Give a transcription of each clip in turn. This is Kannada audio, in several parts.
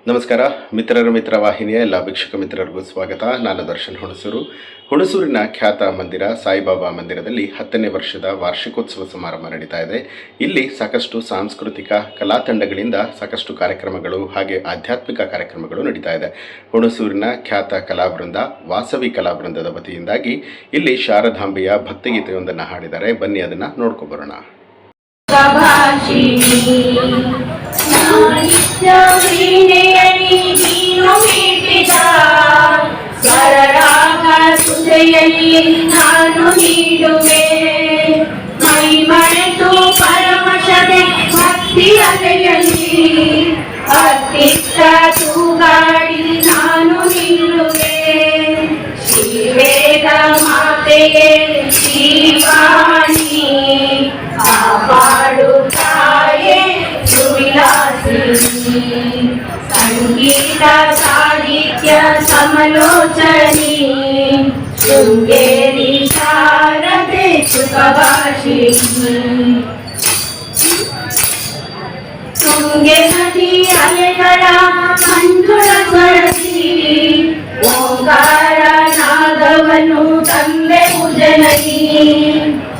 ನಮಸ್ಕಾರ ಮಿತ್ರರ ಮಿತ್ರ ವಾಹಿನಿಯ ಎಲ್ಲ ಭಿಕ್ಷುಕ ಮಿತ್ರರಿಗೂ ಸ್ವಾಗತ. ನಾನು ದರ್ಶನ್ ಹುಣಸೂರಿನ ಖ್ಯಾತ ಮಂದಿರ ಸಾಯಿಬಾಬಾ ಮಂದಿರದಲ್ಲಿ 10ನೇ ವರ್ಷದ ವಾರ್ಷಿಕೋತ್ಸವ ಸಮಾರಂಭ ನಡೀತಾ ಇದೆ. ಇಲ್ಲಿ ಸಾಕಷ್ಟು ಸಾಂಸ್ಕೃತಿಕ ಕಲಾ ತಂಡಗಳಿಂದ ಸಾಕಷ್ಟು ಕಾರ್ಯಕ್ರಮಗಳು ಹಾಗೆ ಆಧ್ಯಾತ್ಮಿಕ ಕಾರ್ಯಕ್ರಮಗಳು ನಡೀತಾ ಇದೆ. ಹುಣಸೂರಿನ ಖ್ಯಾತ ಕಲಾವೃಂದ ವಾಸವಿ ಕಲಾವೃಂದದ ವತಿಯಿಂದಾಗಿ ಇಲ್ಲಿ ಶಾರದಾಂಬೆಯ ಭಕ್ತಿಗೀತೆಯೊಂದನ್ನು ಹಾಡಿದ್ದಾರೆ. ಬನ್ನಿ ಅದನ್ನು ನೋಡ್ಕೊಬರೋಣ. ನಾನು ನೀಡುವೆ ಮೈ ಮರೆತು ಪರಮಶದೆ ಭಕ್ತಿ ಅಲೆಯಲ್ಲಿ ಅತ್ತಿತ್ತ ತೂಗಾಡಿ ನಾನು ನಿಲ್ಲುವೆ. ಶ್ರೀವೇದ ಮಾತೆಯೇ ಶ್ರೀವಾಣಿ ಕಾಪಾಡು ತಾಯೇ ಸುವಿಲಾಸಿನಿ. ಸಂಗೀತ ಸಾಹಿತ್ಯ ಸಮಲೋಚನಿ ಶೃಂಗೇರಿ ಶಾರದೆ ಸುಖಭಾಷಿಣಿ. ತುಂಗೆ ನದಿ ಅಲೆಗಳ ಮಂಜುಳ ಸ್ವರಸಿ ಓಂಕಾರ ನಾದವನು ತಂದೆ ಉಜನಗಿ.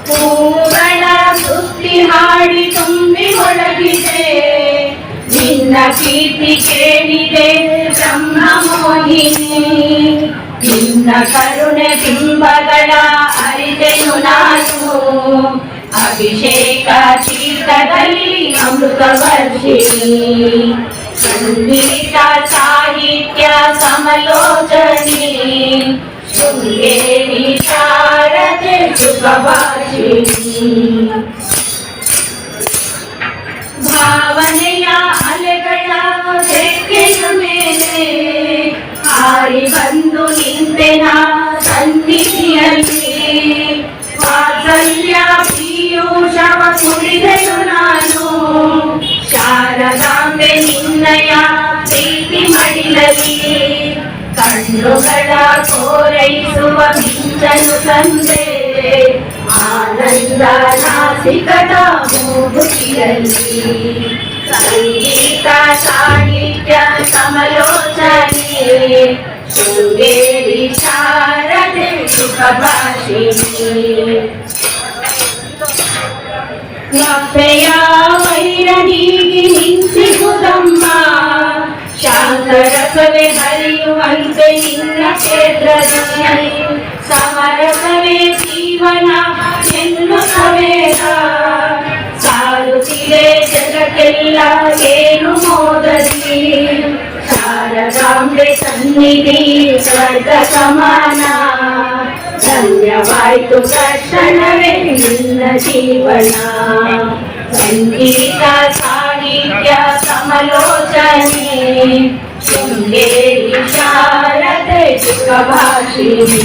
ಹೂಗಳ ಸುತ್ತಿ ಹಾಡಿ ತುಂಬಿ ಒಳಗಿದೆ ನಿನ್ನ ಕೀರ್ತಿ ಕೇಳಿದೆ ಬ್ರಹ್ಮ ಮೋಹಿನಿ. ನಿನ್ನ ಕರುಣೆ ಬಿಂಬಗಳ ಅರಿತೆನು ನಾನು ಅಭಿಷೇಕ ತೀರ್ಥದಲ್ಲಿ ಅಮೃತ ವರ್ಷಿಣಿ. ಸಂಗೀತ ಸಾಹಿತ್ಯ ಸಮಲೋಚನಿ ಶೃಂಗೇರಿ ಶಾರದೆ ಸುಖಭಾಷಿಣಿ. ಭಾವನೆಯ ಅಲೆಗಳ ರೆಕ್ಕೆಯ ಮೇಲೆ ಹಾರಿ ಬಂದು ನಿಂತೆನ ಸನ್ನಿಧಿಯಲ್ಲಿ. ವಾತ್ಸಲ್ಯ ಪೀಯೂಷವ ಕುಡಿದೆನು ನಾನು ಶಾರದಾಂಬೆ ನಿನ್ನಯ ಪ್ರೀತಿ ಮಡಿಲಲ್ಲಿ. ಕಣ್ಣುಗಳ ಕೋರೈಸುವ ಮಿಂಚನು ತಂದೆ ಆನಂದ ನಾಸಿಕದ ಮೂಗುತಿಯಲ್ಲಿ. ಸಂಗೀತ ಸಾಹಿತ್ಯ ಸಮಲೋಚನೆ ಶೃಂಗೇರಿ ಶಾರದೆ ಸುಖಭಾಷಿಣಿ. ನವ್ಯೆಯ ವೈರನಿಗೆ ನಿಂತಿಸುವುದಮ್ಮ ಶಾಂತರಸವೇ ಹರಿಯುವಂತೆ ನಿನ್ನ ಕ್ಷೇತ್ರದಲ್ಲಿ. ಸಮರಸವೇ ಜೀವನ ಎನ್ನುತ್ತವೇದ ಸಾರುತ್ತಿದೆ ಜಗಕ್ಕೆಲ್ಲ ಏನು ಮೋದಲಿ. ಶಾರದಾಂಬೆ ಸನ್ನಿಧಿ ಸ್ವರ್ಗ ಸಮಾನ ಧನ್ಯವಾಯಿತು ದರ್ಶನವೇ ನಿನ್ನ ಜೀವನ. ಸಂಗೀತ ಸಾಹಿತ್ಯ ಸಮಲೋಚನೆ ಶೃಂಗೇರಿ ಶಾರದೆ ಸುಖಭಾಷಿಣಿ.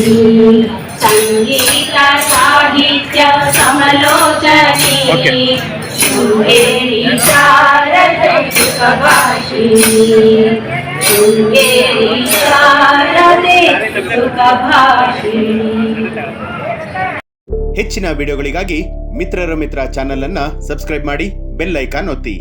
ಸಂಗೀತ ಸಾಹಿತ್ಯ ಸಮಲೋಚನೆ ಶೃಂಗೇರಿ ಶಾರದೆ ಸುಖಭಾಷಿಣಿ. ಶೃಂಗೇರಿ ಶಾರದೆ ಸುಖಭಾಷಿಣಿ. ಹೆಚ್ಚಿನ ವಿಡಿಯೋಗಳಿಗಾಗಿ ಮಿತ್ರರ ಮಿತ್ರ ಚಾನೆಲ್ ಅನ್ನು ಸಬ್ಸ್ಕ್ರೈಬ್ ಮಾಡಿ, ಬೆಲ್ ಐಕಾನ್ ಒತ್ತಿ.